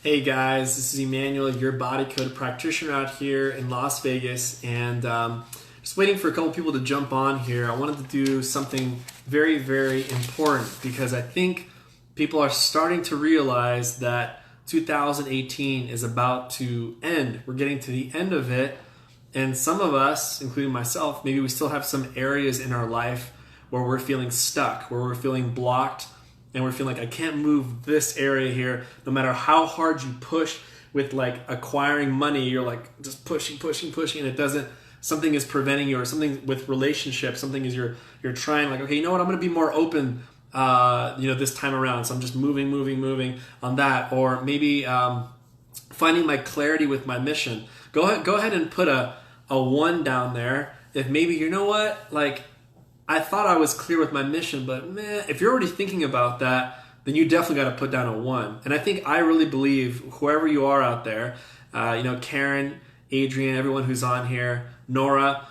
Hey guys, this is Emmanuel, your Body Code Practitioner out here in Las Vegas, and just waiting for a couple people to jump on here. I wanted to do something very, very important because I think people are starting to realize that 2018 is about to end. We're getting to the end of it, and some of us, including myself, maybe we still have some areas in our life where we're feeling stuck, where we're feeling blocked, and we're feeling like I can't move this area here. No matter how hard you push with like acquiring money, you're like just pushing, and it doesn't. Something is preventing you, or something with relationships. Something is you're trying like, okay, you know what? I'm going to be more open, this time around. So I'm just moving on that, or maybe finding my clarity with my mission. Go ahead and put a 1 down there. If maybe you know what, like, I thought I was clear with my mission, but man, if you're already thinking about that, then you definitely got to put down a 1. And I really believe whoever you are out there, Karen, Adrian, everyone who's on here, Nora,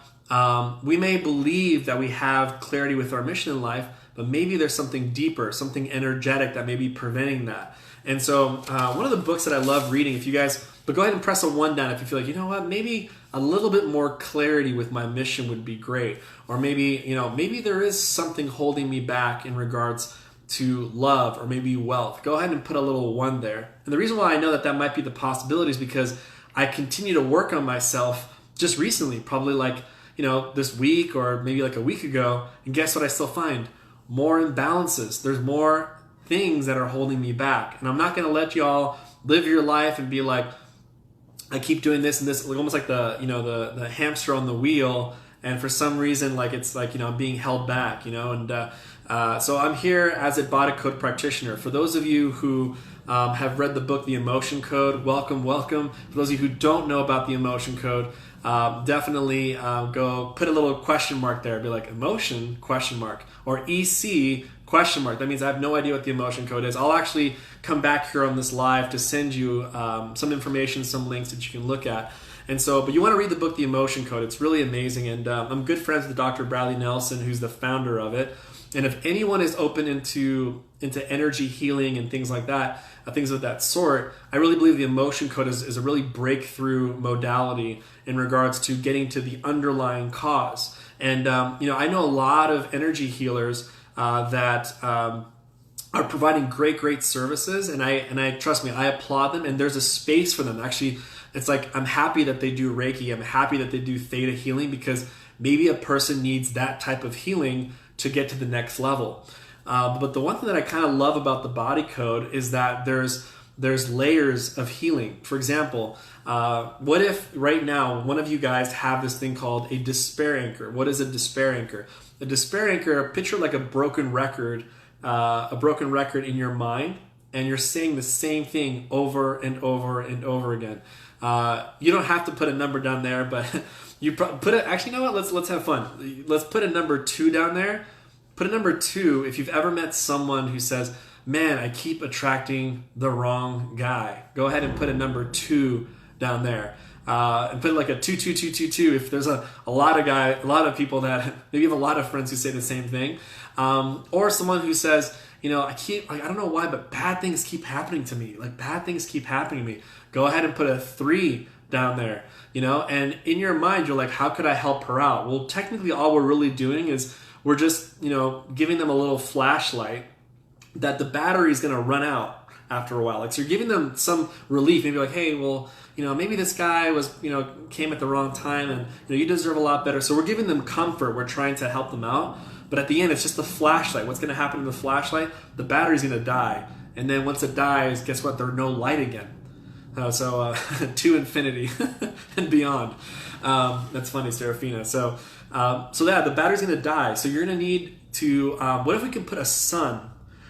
we may believe that we have clarity with our mission in life, but maybe there's something deeper, something energetic that may be preventing that. And so one of the books that I love reading, but go ahead and press a 1 down if you feel like, you know what, maybe a little bit more clarity with my mission would be great. Or maybe there is something holding me back in regards to love or maybe wealth. Go ahead and put a little 1 there. And the reason why I know that might be the possibility is because I continue to work on myself just recently, probably this week or maybe like a week ago. And guess what I still find? More imbalances. There's more things that are holding me back. And I'm not going to let y'all live your life and be like, I keep doing this and this, like almost like the hamster on the wheel, and for some reason, like it's like I'm being held back, and so I'm here as a Body Code Practitioner. For those of you who have read the book The Emotion Code, welcome. For those of you who don't know about the Emotion Code, definitely go put a little question mark there. Be like, emotion question mark, or EC question mark. That means I have no idea what the Emotion Code is. I'll actually come back here on this live to send you some information, some links that you can look at. And so, but you want to read the book, The Emotion Code. It's really amazing. And I'm good friends with Dr. Bradley Nelson, who's the founder of it. And if anyone is open into energy healing and things like that, things of that sort, I really believe the Emotion Code is a really breakthrough modality in regards to getting to the underlying cause. And I know a lot of energy healers that are providing great services, and I trust me, I applaud them, and there's a space for them. Actually, it's like I'm happy that they do Reiki. I'm happy that they do Theta healing, because maybe a person needs that type of healing to get to the next level. But the one thing that I kind of love about the Body Code is that there's layers of healing. For example, what if right now one of you guys have this thing called a despair anchor? What is a despair anchor? A despair anchor, picture like a broken record in your mind, and you're saying the same thing over and over and over again. You don't have to put a number down there, but you put it. Actually, you know what? Let's have fun. Let's put a number 2 down there. Put a number 2 if you've ever met someone who says, "Man, I keep attracting the wrong guy." Go ahead and put a number 2 down there. And put like a 22222 if there's a lot of people that maybe you have a lot of friends who say the same thing, or someone who says, I don't know why, but bad things keep happening to me. Go ahead and put a 3 down there, and in your mind you're like, how could I help her out? Well, technically all we're really doing is we're just giving them a little flashlight that the battery is going to run out after a while. Like, so you're giving them some relief. Maybe like, hey, well, maybe this guy was, came at the wrong time, and you deserve a lot better. So we're giving them comfort. We're trying to help them out. But at the end, it's just the flashlight. What's going to happen to the flashlight? The battery's going to die. And then once it dies, guess what? There's no light again. To infinity and beyond. That's funny, Serafina. So the battery's going to die. So you're going to need to, what if we can put a sun?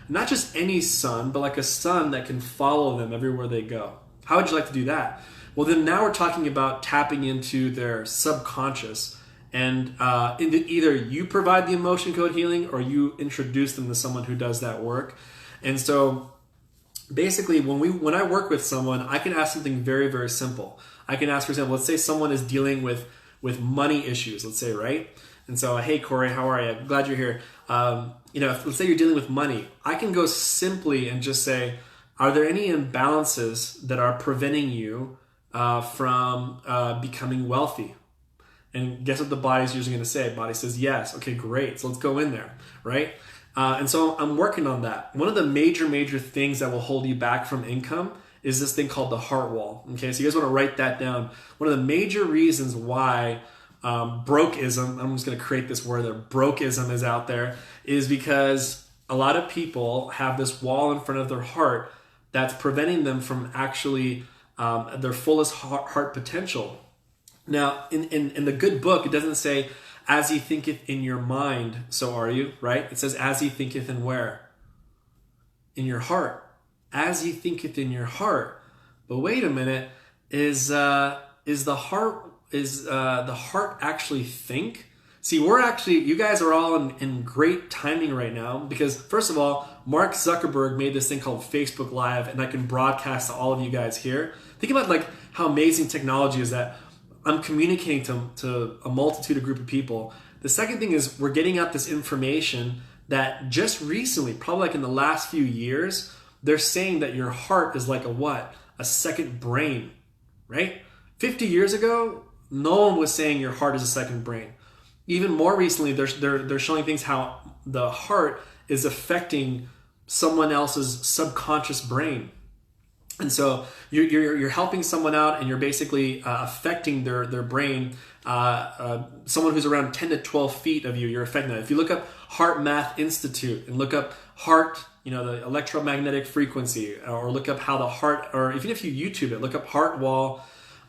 Not just any sun, but like a sun that can follow them everywhere they go. How would you like to do that? Well, then now we're talking about tapping into their subconscious, and either you provide the emotion code healing or you introduce them to someone who does that work. And so basically when I work with someone, I can ask something very, very simple. I can ask, for example, let's say someone is dealing with money issues, let's say, right? And so, hey, Corey, how are you? Glad you're here. Let's say you're dealing with money. I can go simply and just say, Are there any imbalances that are preventing you from becoming wealthy? And guess what the body's usually going to say? Body says yes. Okay, great. So let's go in there, right? And so I'm working on that. One of the major things that will hold you back from income is this thing called the heart wall. Okay, so you guys want to write that down. One of the major reasons why brokeism, I'm just going to create this word there, brokeism is out there, is because a lot of people have this wall in front of their heart that's preventing them from actually their fullest heart potential. Now, in the good book, it doesn't say, as he thinketh in your mind, so are you, right? It says, as he thinketh in where? In your heart. As he thinketh in your heart. But wait a minute, is the heart actually think? See, you guys are all in great timing right now because, first of all, Mark Zuckerberg made this thing called Facebook Live, and I can broadcast to all of you guys here. Think about like how amazing technology is that I'm communicating to a multitude, a group of people. The second thing is we're getting out this information that just recently, probably like in the last few years, they're saying that your heart is like a what? A second brain, right? 50 years ago, no one was saying your heart is a second brain. Even more recently, they're showing things how the heart is affecting someone else's subconscious brain. And so you're helping someone out, and you're basically affecting their brain. Someone who's around 10 to 12 feet of you, you're affecting that. If you look up Heart Math Institute and look up heart, the electromagnetic frequency, or look up how the heart, or even if you YouTube it, look up heart wall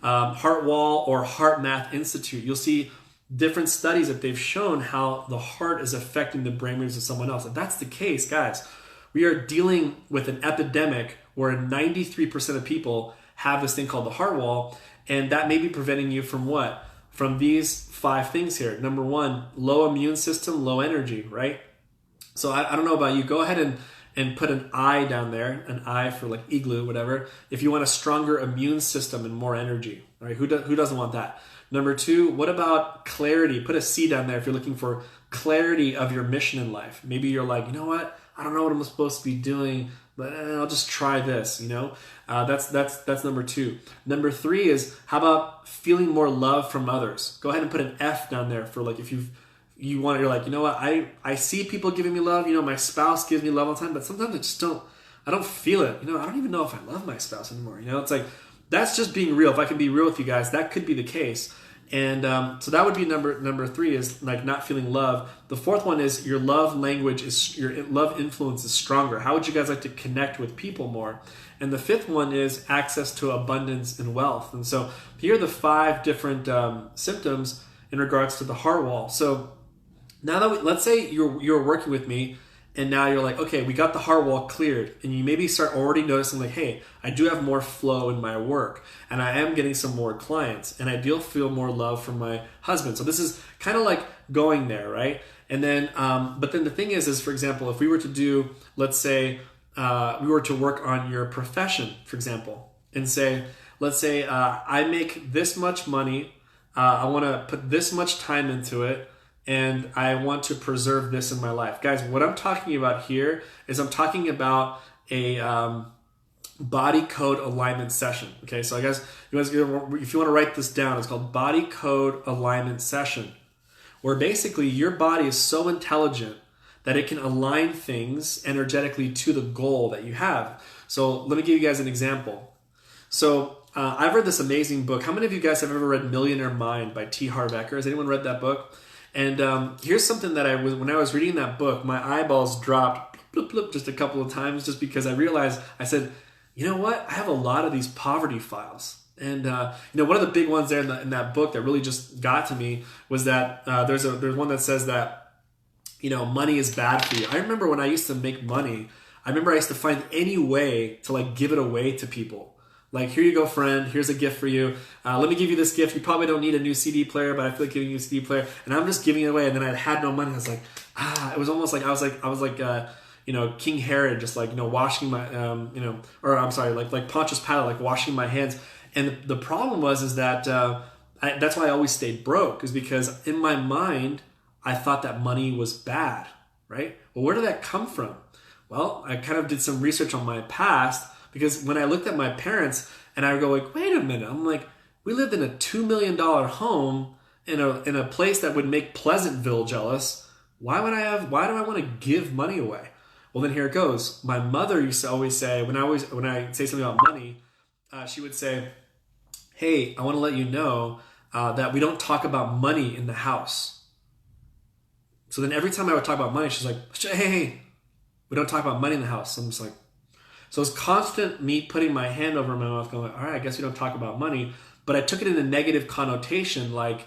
or Heart Math Institute, you'll see different studies that they've shown how the heart is affecting the brainwaves of someone else. If that's the case, guys, we are dealing with an epidemic where 93% of people have this thing called the heart wall, and that may be preventing you from what? From these 5 things here. Number 1, low immune system, low energy, right? So I don't know about you. Go ahead and put an I down there, an I for like igloo, whatever, if you want a stronger immune system and more energy, right? Who doesn't want that? Number 2, what about clarity? Put a C down there if you're looking for clarity of your mission in life. Maybe you're like, you know what? I don't know what I'm supposed to be doing, but I'll just try this, That's number 2. Number 3 is, how about feeling more love from others? Go ahead and put an F down there for like, if you're like, you know what? I see people giving me love. My spouse gives me love all the time, but sometimes I don't feel it. I don't even know if I love my spouse anymore. It's like, that's just being real. If I can be real with you guys, that could be the case. And so that would be number 3 is like not feeling love. The 4th one is your love language your love influence is stronger. How would you guys like to connect with people more? And the 5th one is access to abundance and wealth. And so here are the 5 different symptoms in regards to the heart wall. So now that let's say you're working with me, and now you're like, okay, we got the heart wall cleared, and you maybe start already noticing like, hey, I do have more flow in my work, and I am getting some more clients, and I do feel more love from my husband. So this is kind of like going there, right? And then, but then the thing is for example, if we were to do, let's say, we were to work on your profession, for example, and let's say I make this much money, I want to put this much time into it, and I want to preserve this in my life. Guys, what I'm talking about here is I'm talking about a body code alignment session. Okay, so I guess if you want to write this down, it's called Body Code Alignment Session, where basically your body is so intelligent that it can align things energetically to the goal that you have. So let me give you guys an example. So I've read this amazing book. How many of you guys have ever read Millionaire Mind by T. Harv Eker? Has anyone read that book? And here's something that when I was reading that book, my eyeballs dropped bloop, bloop, just a couple of times, just because I realized, I said, you know what? I have a lot of these poverty files. And one of the big ones there in that book that really just got to me was that there's one that says that money is bad for you. I remember when I used to make money, I used to find any way to like give it away to people. Like, here you go, friend. Here's a gift for you. Let me give you this gift. You probably don't need a new CD player, but I feel like giving you a CD player, and I'm just giving it away. And then I had no money. I was like, it was almost like I was like King Herod, just like washing my like Pontius Pilate, like washing my hands. And the problem was that that's why I always stayed broke, is because in my mind I thought that money was bad, right? Well, where did that come from? Well, I kind of did some research on my past. Because when I looked at my parents and I go like, wait a minute, I'm like, we lived in a $2 million home in a place that would make Pleasantville jealous. Why do I want to give money away? Well, then here it goes. My mother used to always say, when I say something about money, she would say, hey, I want to let you know that we don't talk about money in the house. So then every time I would talk about money, she's like, hey, we don't talk about money in the house. So I'm just like, so it's constant me putting my hand over my mouth going, all right, I guess we don't talk about money. But I took it in a negative connotation, like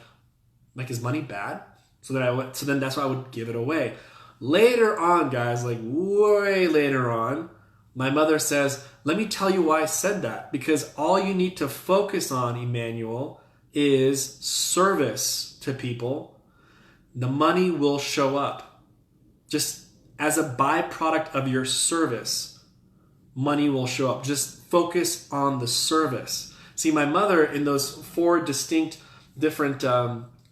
is money bad? So then that's why I would give it away. Later on, guys, like way later on, my mother says, let me tell you why I said that. Because all you need to focus on, Emmanuel, is service to people. The money will show up. Just as a byproduct of your service, money will show up. Just focus on the service. See, my mother, in those 4 distinct different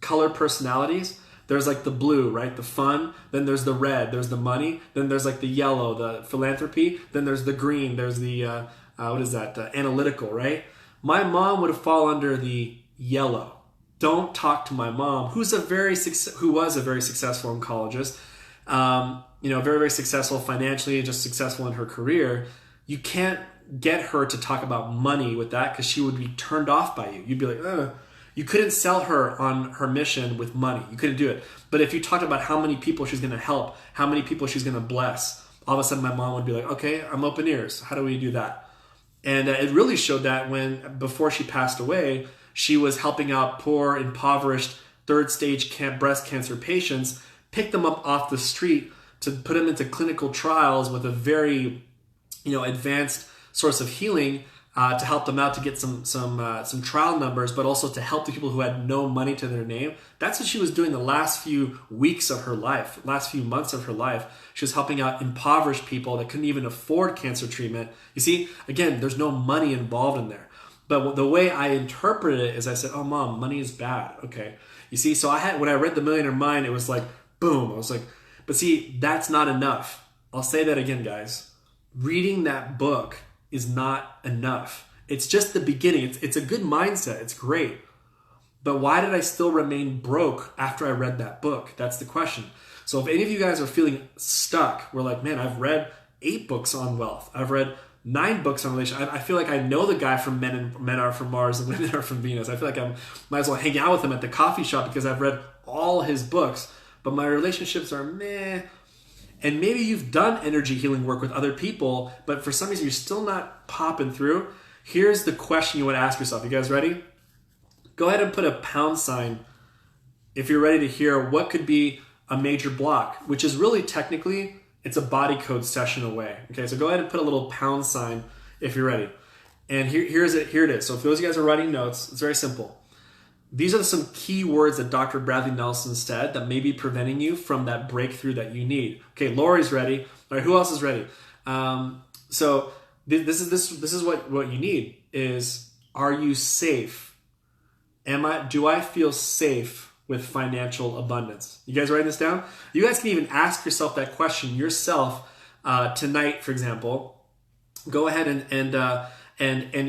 color personalities, there's like the blue, right? The fun. Then there's the red. There's the money. Then there's like the yellow, the philanthropy. Then there's the green. There's the, analytical, right? My mom would fall under the yellow. Don't talk to my mom, who was a very successful oncologist, very, very successful financially, just successful in her career. You can't get her to talk about money with that because she would be turned off by you. You'd be like, ugh. You couldn't sell her on her mission with money. You couldn't do it. But if you talked about how many people she's going to help, how many people she's going to bless, all of a sudden my mom would be like, okay, I'm open ears. How do we do that? And it really showed that before she passed away, she was helping out poor, impoverished, third-stage breast cancer patients, pick them up off the street to put them into clinical trials with a very, advanced source of healing, to help them out to get some trial numbers, but also to help the people who had no money to their name. That's what she was doing the last few weeks of her life, last few months of her life. She was helping out impoverished people that couldn't even afford cancer treatment. You see, again, there's no money involved in there. But the way I interpreted it is I said, oh, Mom, money is bad. Okay. You see, so when I read The Millionaire Mind, it was like, boom. I was like, but see, that's not enough. I'll say that again, guys. Reading that book is not enough. It's just the beginning. It's a good mindset. It's great. But why did I still remain broke after I read that book? That's the question. So if any of you guys are feeling stuck, we're like, man, I've read 8 books on wealth. I've read 9 books on relationship. I feel like I know the guy from Men Are From Mars and Women Are From Venus. I feel like I might as well hang out with him at the coffee shop because I've read all his books. But my relationships are meh. And maybe you've done energy healing work with other people, but for some reason you're still not popping through. Here's the question you want to ask yourself. You guys ready? Go ahead and put a pound sign if you're ready to hear what could be a major block, which is really technically, it's a body code session away. Okay, so go ahead and put a little pound sign if you're ready. And here it is. So if those of you guys are writing notes, it's very simple. These are some key words that Dr. Bradley Nelson said that may be preventing you from that breakthrough that you need. Okay, Lori's ready. All right, who else is ready? So this is what you need is, are you safe? Do I feel safe with financial abundance? You guys writing this down? You guys can even ask yourself that question yourself tonight, for example. Go ahead and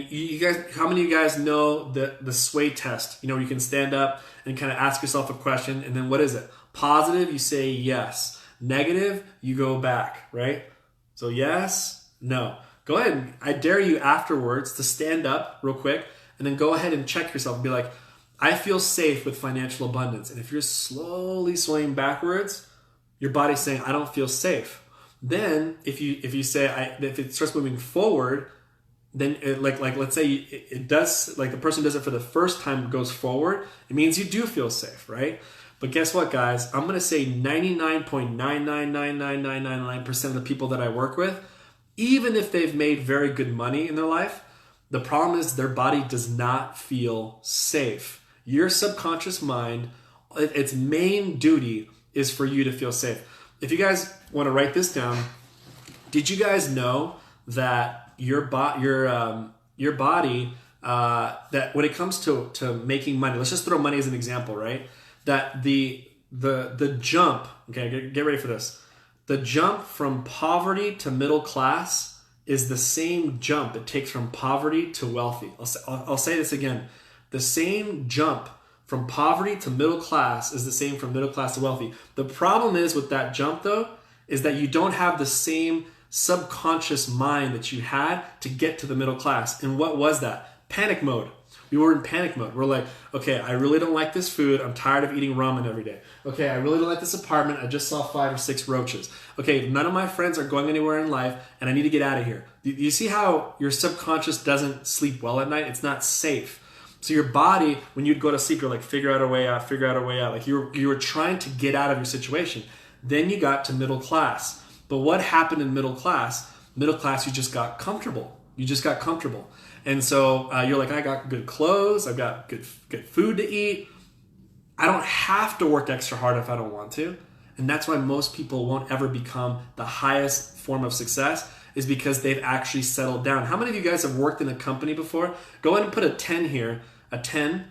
you guys, how many of you guys know the sway test? You can stand up and kind of ask yourself a question, and then what is it? Positive, you say yes. Negative, you go back, right? So yes, no. Go ahead and I dare you afterwards to stand up real quick and then go ahead and check yourself and be like, I feel safe with financial abundance. And if you're slowly swaying backwards, your body's saying, I don't feel safe. Then if you say, if it starts moving forward, then let's say it does, like the person does it for the first time, goes forward, it means you do feel safe, right? But guess what, guys? I'm going to say 99.9999999% of the people that I work with, even if they've made very good money in their life, the problem is their body does not feel safe. Your subconscious mind, its main duty is for you to feel safe. If you guys want to write this down, did you guys know that your body, that when it comes to making money, let's just throw money as an example, right? That the jump, okay, get ready for this. The jump from poverty to middle class is the same jump it takes from poverty to wealthy. I'll say this again. The same jump from poverty to middle class is the same from middle class to wealthy. The problem is with that jump, though, is that you don't have the same subconscious mind that you had to get to the middle class. And what was that? Panic mode. We were in panic mode. We're like, okay, I really don't like this food. I'm tired of eating ramen every day. Okay, I really don't like this apartment. I just saw 5 or 6 roaches. Okay, none of my friends are going anywhere in life, and I need to get out of here. You see how your subconscious doesn't sleep well at night? It's not safe. So your body, when you'd go to sleep, you're like, figure out a way out, figure out a way out. Like you were trying to get out of your situation. Then you got to middle class. But what happened in middle class? Middle class, you just got comfortable. You just got comfortable. And so you're like, I got good clothes. I've got good food to eat. I don't have to work extra hard if I don't want to. And that's why most people won't ever become the highest form of success, is because they've actually settled down. How many of you guys have worked in a company before? Go ahead and put a 10 here, a 10.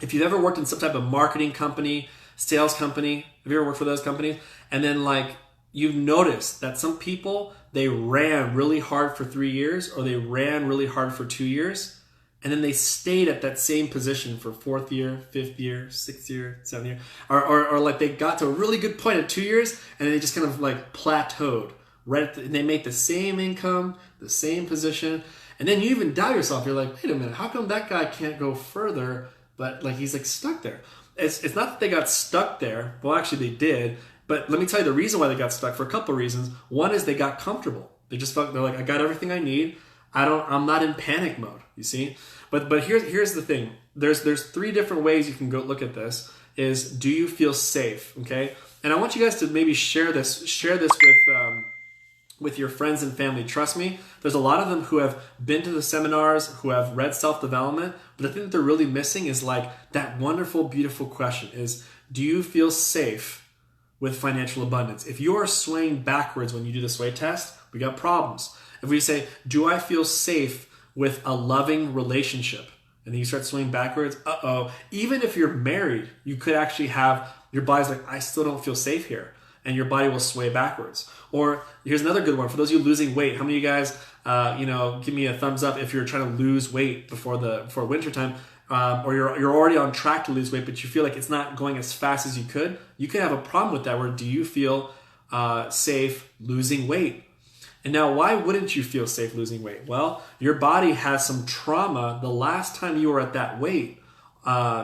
If you've ever worked in some type of marketing company, sales company, have you ever worked for those companies? And then like you've noticed that some people, they ran really hard for 3 years, or they ran really hard for 2 years, and then they stayed at that same position for 4th year, 5th year, 6th year, 7th year, or like they got to a really good point at 2 years, and then they just kind of like plateaued. And they make the same income, the same position, and then you even doubt yourself. You're like, wait a minute, how come that guy can't go further, but like he's like stuck there? It's not that they got stuck there. Well, actually they did. But let me tell you the reason why they got stuck, for a couple of reasons. One is they got comfortable. They're like, I got everything I need. I'm not in panic mode, you see? But here's the thing. There's 3 different ways you can go look at this. Is, do you feel safe? Okay? And I want you guys to maybe share this with your friends and family. Trust me, there's a lot of them who have been to the seminars, who have read self-development, but the thing that they're really missing is like that wonderful, beautiful question is, do you feel safe with financial abundance? If you are swaying backwards when you do the sway test, we got problems. If we say, do I feel safe with a loving relationship? And then you start swaying backwards, even if you're married, you could actually have, your body's like, I still don't feel safe here. And your body will sway backwards. Or here's another good one. For those of you losing weight, how many of you guys, give me a thumbs up if you're trying to lose weight before winter time, or you're already on track to lose weight, but you feel like it's not going as fast as you could have a problem with that. Where do you feel safe losing weight? And now, why wouldn't you feel safe losing weight? Well, your body has some trauma. The last time you were at that weight,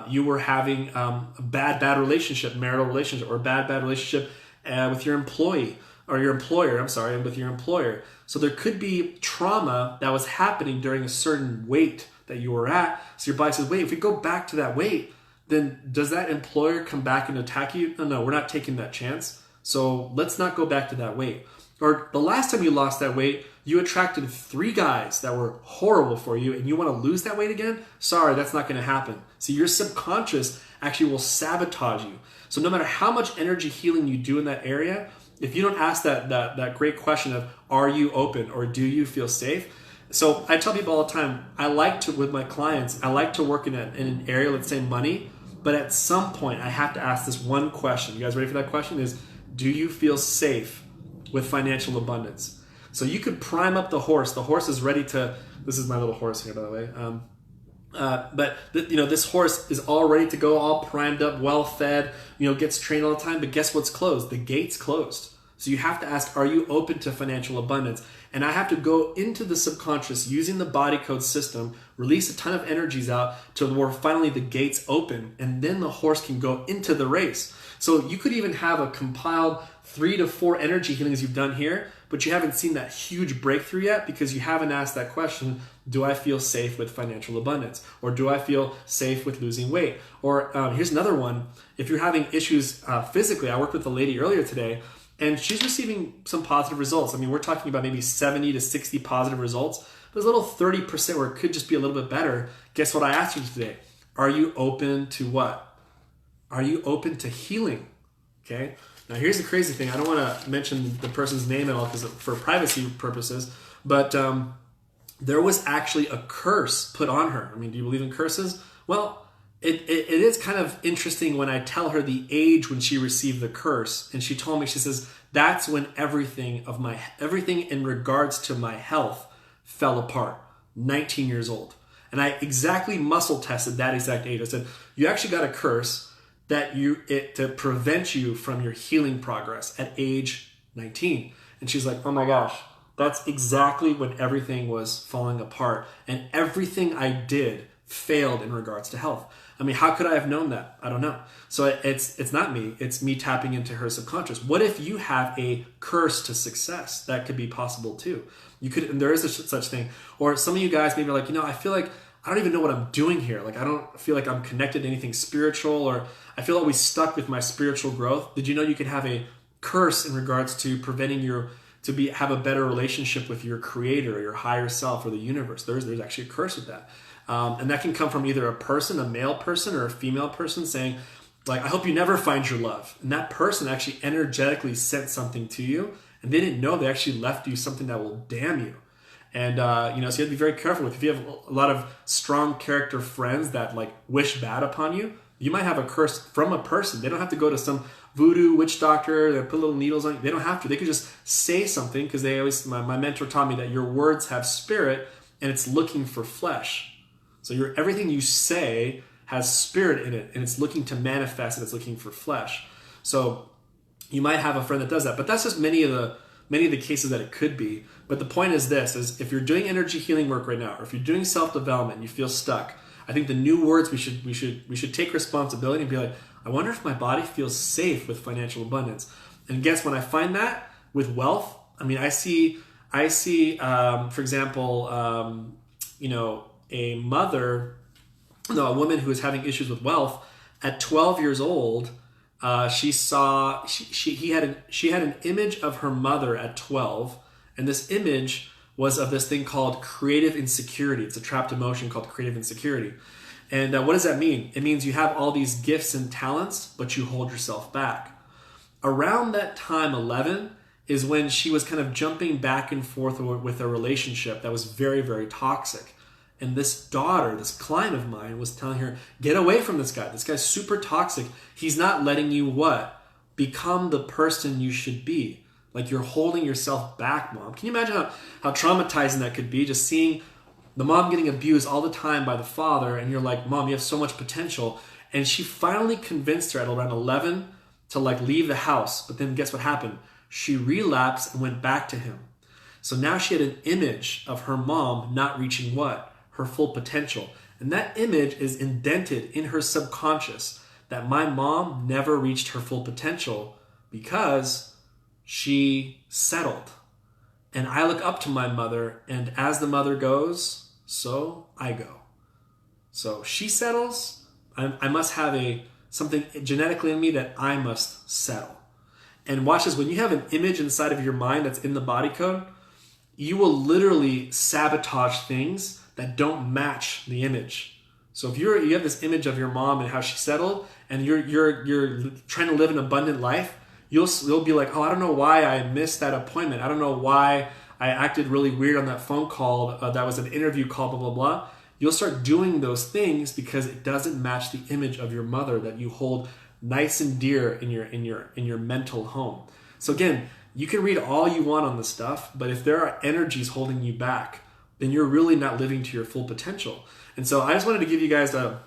you were having a bad relationship, marital relationship, or a bad relationship with your employee, or your employer, with your employer. So there could be trauma that was happening during a certain weight that you were at. So your body says, wait, if we go back to that weight, then does that employer come back and attack you? No, we're not taking that chance. So let's not go back to that weight. Or the last time you lost that weight, you attracted 3 guys that were horrible for you, and you want to lose that weight again? Sorry, that's not going to happen. See, your subconscious actually will sabotage you. So no matter how much energy healing you do in that area, if you don't ask that great question of, are you open or do you feel safe? So I tell people all the time, with my clients, I like to work in an area, let's say money, but at some point I have to ask this one question. You guys ready for that question? Is, do you feel safe with financial abundance? So you could prime up the horse. The horse is ready to, this is my little horse here, by the way. This horse is all ready to go, all primed up, well fed, gets trained all the time. But guess what's closed? The gate's closed. So you have to ask, are you open to financial abundance? And I have to go into the subconscious using the body code system, release a ton of energies out to where finally the gates open, and then the horse can go into the race. So you could even have a compiled 3 to 4 energy healings you've done here, but you haven't seen that huge breakthrough yet because you haven't asked that question, do I feel safe with financial abundance? Or do I feel safe with losing weight? Or here's another one. If you're having issues physically, I worked with a lady earlier today, and she's receiving some positive results. I mean, we're talking about maybe 70 to 60 positive results. There's a little 30% where it could just be a little bit better. Guess what I asked you today? Are you open to what? Are you open to healing? Okay. Now here's the crazy thing. I don't want to mention the person's name at all because for privacy purposes, but there was actually a curse put on her. I mean, do you believe in curses? Well, it is kind of interesting when I tell her the age when she received the curse. And she told me, she says, that's when everything in regards to my health fell apart. 19 years old. And I exactly muscle tested that exact age. I said, you actually got a curse to prevent you from your healing progress at age 19. And she's like, oh my gosh, that's exactly when everything was falling apart. And everything I did failed in regards to health. I mean, how could I have known that? I don't know. So it's not me. It's me tapping into her subconscious. What if you have a curse to success? That could be possible too. You could, and there is such thing. Or some of you guys maybe are like, I feel like I don't even know what I'm doing here. Like, I don't feel like I'm connected to anything spiritual, or I feel always stuck with my spiritual growth. Did you know you could have a curse in regards to preventing have a better relationship with your creator, or your higher self, or the universe? There's actually a curse with that. And that can come from either a male person or a female person saying, like, I hope you never find your love. And that person actually energetically sent something to you, and they didn't know they actually left you something that will damn you. And, so you have to be very careful with, if you have a lot of strong character friends that like wish bad upon you, you might have a curse from a person. They don't have to go to some voodoo witch doctor that put little needles on you. They don't have to. They could just say something, because my mentor taught me that your words have spirit and it's looking for flesh. So everything you say has spirit in it, and it's looking to manifest, and it's looking for flesh. So you might have a friend that does that, but that's just many of the cases that it could be. But the point is this: is if you're doing energy healing work right now, or if you're doing self-development and you feel stuck, I think the new words we should take responsibility and be like, I wonder if my body feels safe with financial abundance. And guess when I find that with wealth, I mean, I see, for example, a woman who is having issues with wealth at 12 years old. She had an image of her mother at 12, and this image was of this thing called creative insecurity. It's a trapped emotion called creative insecurity. And what does that mean? It means you have all these gifts and talents, but you hold yourself back. Around that time, 11, is when she was kind of jumping back and forth with a relationship that was very, very toxic. And this client of mine, was telling her, get away from this guy. This guy's super toxic. He's not letting you what? Become the person you should be. Like, you're holding yourself back, Mom. Can you imagine how traumatizing that could be? Just seeing the mom getting abused all the time by the father, and you're like, Mom, you have so much potential. And she finally convinced her at around 11 to like leave the house. But then guess what happened? She relapsed and went back to him. So now she had an image of her mom not reaching what? Her full potential. And that image is indented in her subconscious, that my mom never reached her full potential because she settled. And I look up to my mother, and as the mother goes, so I go. So she settles, I must have something genetically in me that I must settle. And watch this, when you have an image inside of your mind that's in the body code, you will literally sabotage things that don't match the image. So if you have this image of your mom and how she settled, and you're trying to live an abundant life, you'll be like, oh, I don't know why I missed that appointment. I don't know why I acted really weird on that phone call. That was an interview call, blah, blah, blah. You'll start doing those things because it doesn't match the image of your mother that you hold nice and dear in your mental home. So again, you can read all you want on this stuff, but if there are energies holding you back, then you're really not living to your full potential. And so I just wanted to give you guys that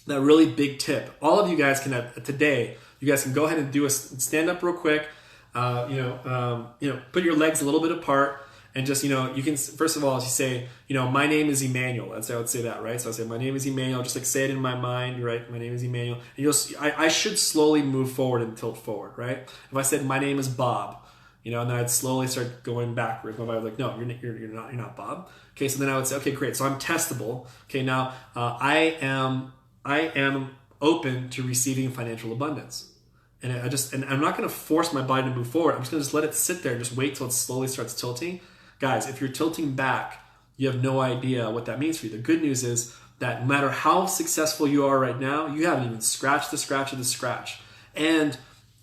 really big tip. All of you guys can today, you guys can go ahead and do a stand up real quick. Put your legs a little bit apart, and just, you can, first of all, you say, my name is Emmanuel. I would say that, right? So I say, my name is Emmanuel. Just like say it in my mind, right? My name is Emmanuel. And I should slowly move forward and tilt forward, right? If I said my name is Bob, and then I'd slowly start going backwards. My body was like, no, you're not Bob. Okay, so then I would say, okay, great. So I'm testable. Okay, now I am open to receiving financial abundance. And I'm not going to force my body to move forward. I'm just going to let it sit there and just wait till it slowly starts tilting. Guys, if you're tilting back, you have no idea what that means for you. The good news is that no matter how successful you are right now, you haven't even scratched the scratch of the scratch. And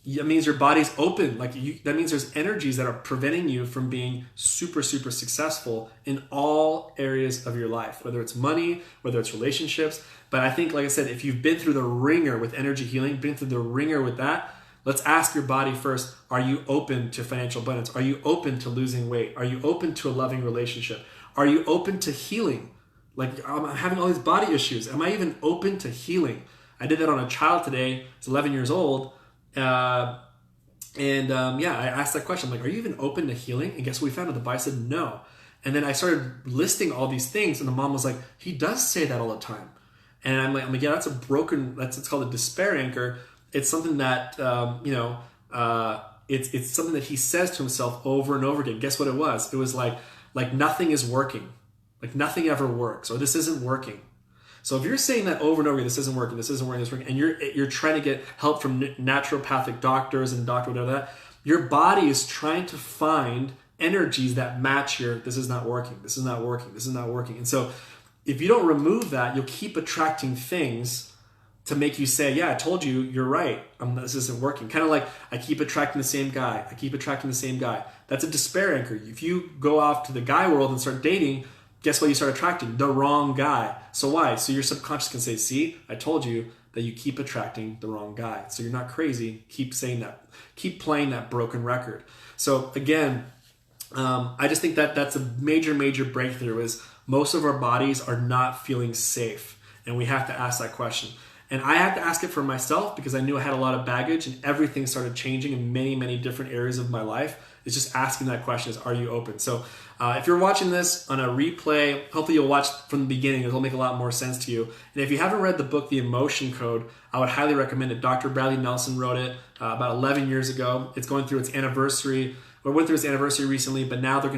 that means your body's open. That means there's energies that are preventing you from being super, super successful in all areas of your life, whether it's money, whether it's relationships. But I think, like I said, if you've been through the ringer with energy healing, been through the ringer with that, Let's ask your body first, are you open to financial abundance? Are you open to losing weight? Are you open to a loving relationship? Are you open to healing? Like, I'm having all these body issues. Am I even open to healing? I did that on a child today. He's 11 years old. I asked that question. I'm like, are you even open to healing? And guess what we found out? The body said no. And then I started listing all these things, and the mom was like, he does say that all the time. And I'm like, yeah, it's called a despair anchor. It's something that, it's something that he says to himself over and over again. Guess what it was? It was like nothing is working. Like nothing ever works, or this isn't working. So if you're saying that over and over again, this isn't working, this isn't working, this isn't working, and you're trying to get help from naturopathic doctors and whatever that, your body is trying to find energies that match your, this is not working, this is not working, this is not working. And so if you don't remove that, you'll keep attracting things to make you say, yeah, I told you, you're right. This isn't working. Kind of like I keep attracting the same guy. I keep attracting the same guy. That's a despair anchor. If you go off to the guy world and start dating, guess what you start attracting? The wrong guy. So why? So your subconscious can say, see, I told you that you keep attracting the wrong guy. So you're not crazy. Keep saying that. Keep playing that broken record. So again, I just think that that's a major, major breakthrough is most of our bodies are not feeling safe. And we have to ask that question. And I had to ask it for myself because I knew I had a lot of baggage and everything started changing in many, many different areas of my life. It's just asking that question is, are you open? So if you're watching this on a replay, hopefully you'll watch from the beginning. It'll make a lot more sense to you. And if you haven't read the book, The Emotion Code, I would highly recommend it. Dr. Bradley Nelson wrote it about 11 years ago. It's going through its anniversary. It went through its anniversary recently, but now they're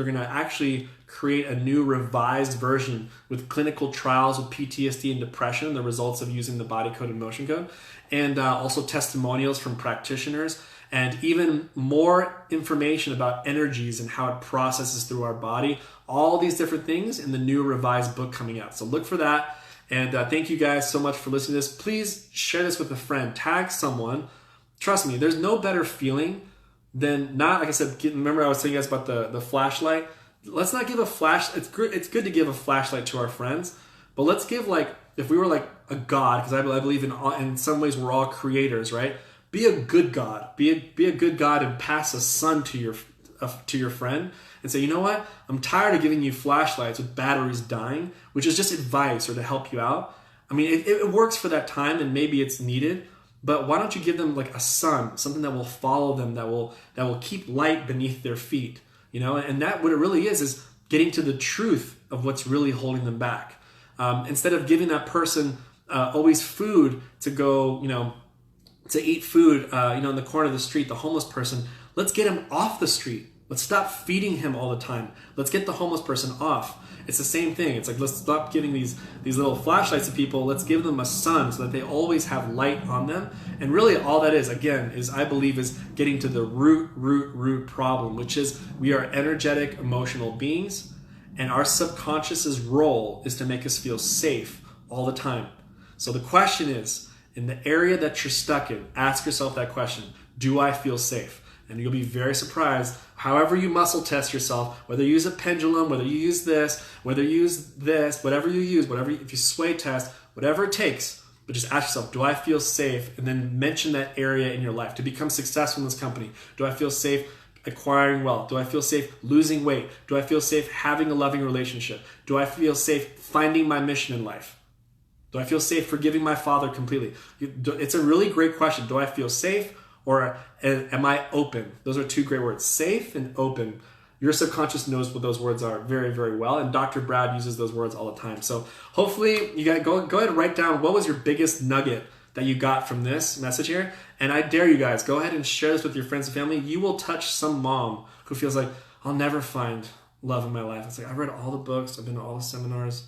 gonna actually create a new revised version with clinical trials with PTSD and depression, the results of using the Body Code and Emotion Code, and also testimonials from practitioners, and even more information about energies and how it processes through our body, all these different things in the new revised book coming out. So look for that. And thank you guys so much for listening to this. Please share this with a friend, tag someone. Trust me, there's no better feeling than not, like I said, remember I was telling you guys about the flashlight? Let's not give a flash. It's good to give a flashlight to our friends, but let's give, like, if we were like a god, because I believe in some ways we're all creators, right? Be a good god. Be a good god and pass a sun to your friend and say, you know what? I'm tired of giving you flashlights with batteries dying, which is just advice or to help you out. I mean, it works for that time and maybe it's needed, but why don't you give them like a sun, something that will follow them, that will keep light beneath their feet. You know, and that what it really is getting to the truth of what's really holding them back. Instead of giving that person always food to go, to eat food, in the corner of the street, the homeless person, let's get him off the street. Let's stop feeding him all the time. Let's get the homeless person off. It's the same thing. It's like, let's stop giving these little flashlights to people. Let's give them a sun so that they always have light on them. And really all that is, again, I believe is getting to the root problem, which is we are energetic, emotional beings, and our subconscious's role is to make us feel safe all the time. So the question is, in the area that you're stuck in, ask yourself that question. Do I feel safe? And you'll be very surprised, however you muscle test yourself, whether you use a pendulum, whether you use this, whether you use this, whatever you use, if you sway test, whatever it takes, but just ask yourself, do I feel safe? And then mention that area in your life. To become successful in this company, do I feel safe acquiring wealth? Do I feel safe losing weight? Do I feel safe having a loving relationship? Do I feel safe finding my mission in life? Do I feel safe forgiving my father completely? It's a really great question. Do I feel safe? Or am I open? Those are two great words, safe and open. Your subconscious knows what those words are very, very well, and Dr. Brad uses those words all the time. So hopefully you got go ahead and write down what was your biggest nugget that you got from this message here. And I dare you guys, go ahead and share this with your friends and family. You will touch some mom who feels like, I'll never find love in my life. It's like, I've read all the books, I've been to all the seminars.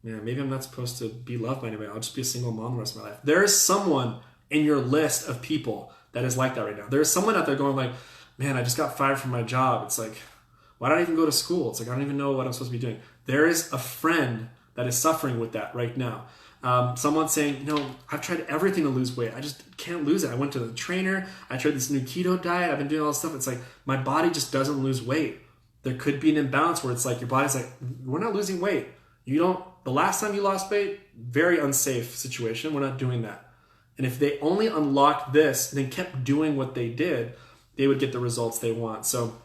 Yeah, maybe I'm not supposed to be loved by anybody. I'll just be a single mom the rest of my life. There is someone in your list of people that is like that right now. There's someone out there going like, man, I just got fired from my job. It's like, why did I even go to school? It's like, I don't even know what I'm supposed to be doing. There is a friend that is suffering with that right now. Someone saying, I've tried everything to lose weight. I just can't lose it. I went to the trainer. I tried this new keto diet. I've been doing all this stuff. It's like, my body just doesn't lose weight. There could be an imbalance where it's like, your body's like, we're not losing weight. The last time you lost weight, very unsafe situation. We're not doing that. And if they only unlocked this and then kept doing what they did, they would get the results they want. So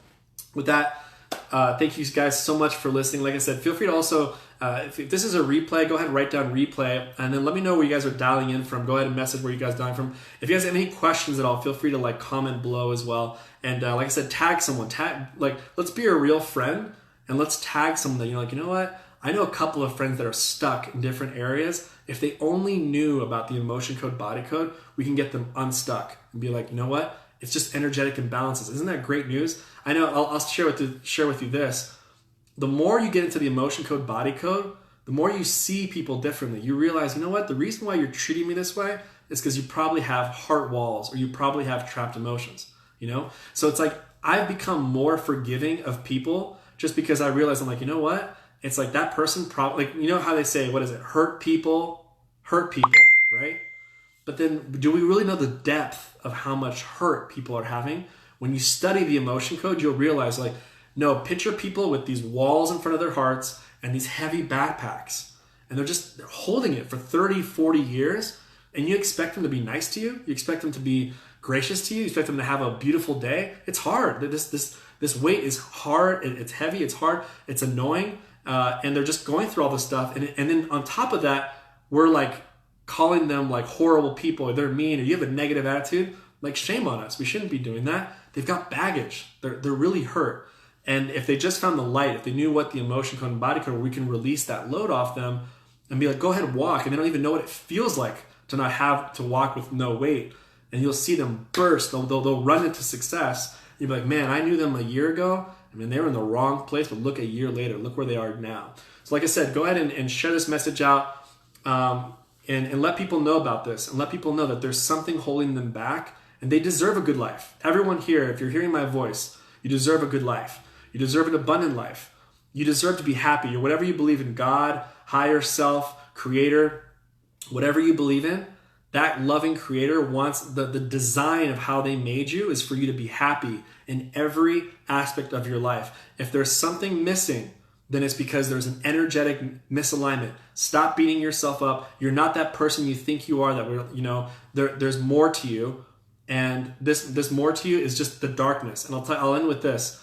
with that, thank you guys so much for listening. Like I said, feel free to also, if this is a replay, go ahead and write down replay, and then let me know where you guys are dialing in from. Go ahead and message where you guys are dialing from. If you guys have any questions at all, feel free to like comment below as well. And like I said, tag someone. Let's be a real friend, and let's tag someone that you're like, you know what? I know a couple of friends that are stuck in different areas. If they only knew about the emotion code, body code, we can get them unstuck and be like, you know what? It's just energetic imbalances. Isn't that great news? I know. I'll share with you this. The more you get into the emotion code, body code, the more you see people differently. You realize, you know what? The reason why you're treating me this way is because you probably have heart walls, or you probably have trapped emotions. You know. So it's like I've become more forgiving of people just because I realize I'm like, you know what? It's like that person probably, like, you know how they say, what is it? Hurt people, right? But then do we really know the depth of how much hurt people are having? When you study the emotion code, you'll realize, like, no, picture people with these walls in front of their hearts and these heavy backpacks. And they're holding it for 30, 40 years. And you expect them to be nice to you? You expect them to be gracious to you? You expect them to have a beautiful day? It's hard. This weight is hard. It's heavy. It's hard. It's annoying. And they're just going through all this stuff. And then on top of that, we're like calling them like horrible people, or they're mean, or you have a negative attitude. Like, shame on us. We shouldn't be doing that. They've got baggage. They're really hurt. And if they just found the light, if they knew what the emotion code and body code, we can release that load off them and be like, go ahead and walk. And they don't even know what it feels like to not have to walk with no weight. And you'll see them burst. They'll run into success. You'll be like, man, I knew them a year ago. I mean, they were in the wrong place, but look, a year later, look where they are now. So like I said, go ahead and share this message out, and let people know about this, and let people know that there's something holding them back, and they deserve a good life. Everyone here, if you're hearing my voice, you deserve a good life. You deserve an abundant life. You deserve to be happy, or whatever you believe in, God, higher self, creator, whatever you believe in. That loving creator wants the design of how they made you is for you to be happy in every aspect of your life. If there's something missing, then it's because there's an energetic misalignment. Stop beating yourself up. You're not that person you think you are. There's more to you, and this more to you is just the darkness. And I'll end with this.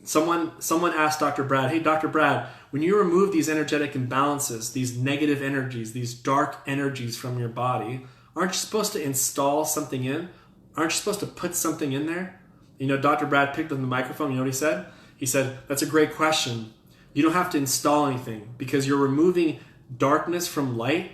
Someone asked Dr. Brad, hey, Dr. Brad, when you remove these energetic imbalances, these negative energies, these dark energies from your body, aren't you supposed to install something in? Aren't you supposed to put something in there? You know, Dr. Brad picked up the microphone. You know what he said? He said, that's a great question. You don't have to install anything because you're removing darkness from light.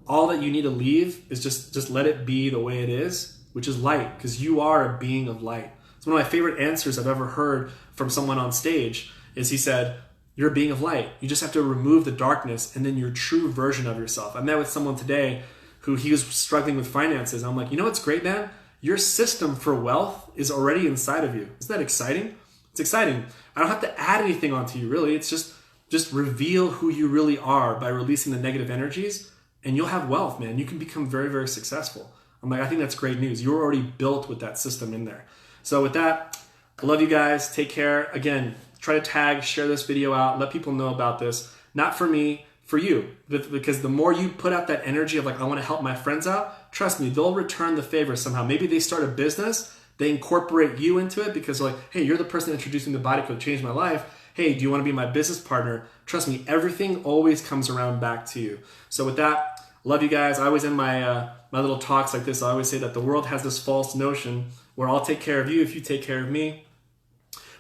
All that you need to leave is just let it be the way it is, which is light, because you are a being of light. It's one of my favorite answers I've ever heard from someone on stage is he said, you're a being of light. You just have to remove the darkness and then your true version of yourself. I met with someone today who he was struggling with finances. I'm like, you know what's great, man? Your system for wealth is already inside of you. Isn't that exciting? It's exciting. I don't have to add anything onto you, really. It's just reveal who you really are by releasing the negative energies, and you'll have wealth, man. You can become very, very successful. I'm like, I think that's great news. You're already built with that system in there. So with that, I love you guys. Take care. Again, try to tag, share this video out, let people know about this. Not for me, for you. Because the more you put out that energy of like, I want to help my friends out, trust me, they'll return the favor somehow. Maybe they start a business, they incorporate you into it because they're like, hey, you're the person introducing the body code, changed my life. Hey, do you want to be my business partner? Trust me, everything always comes around back to you. So with that, love you guys. I always end my my little talks like this. I always say that the world has this false notion where I'll take care of you if you take care of me.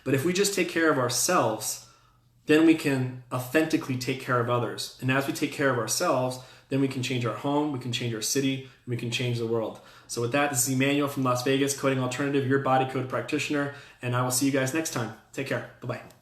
But if we just take care of ourselves, then we can authentically take care of others. And as we take care of ourselves, then we can change our home, we can change our city, and we can change the world. So with that, this is Emmanuel from Las Vegas, Coding Alternative, your Body Code Practitioner, and I will see you guys next time. Take care. Bye-bye.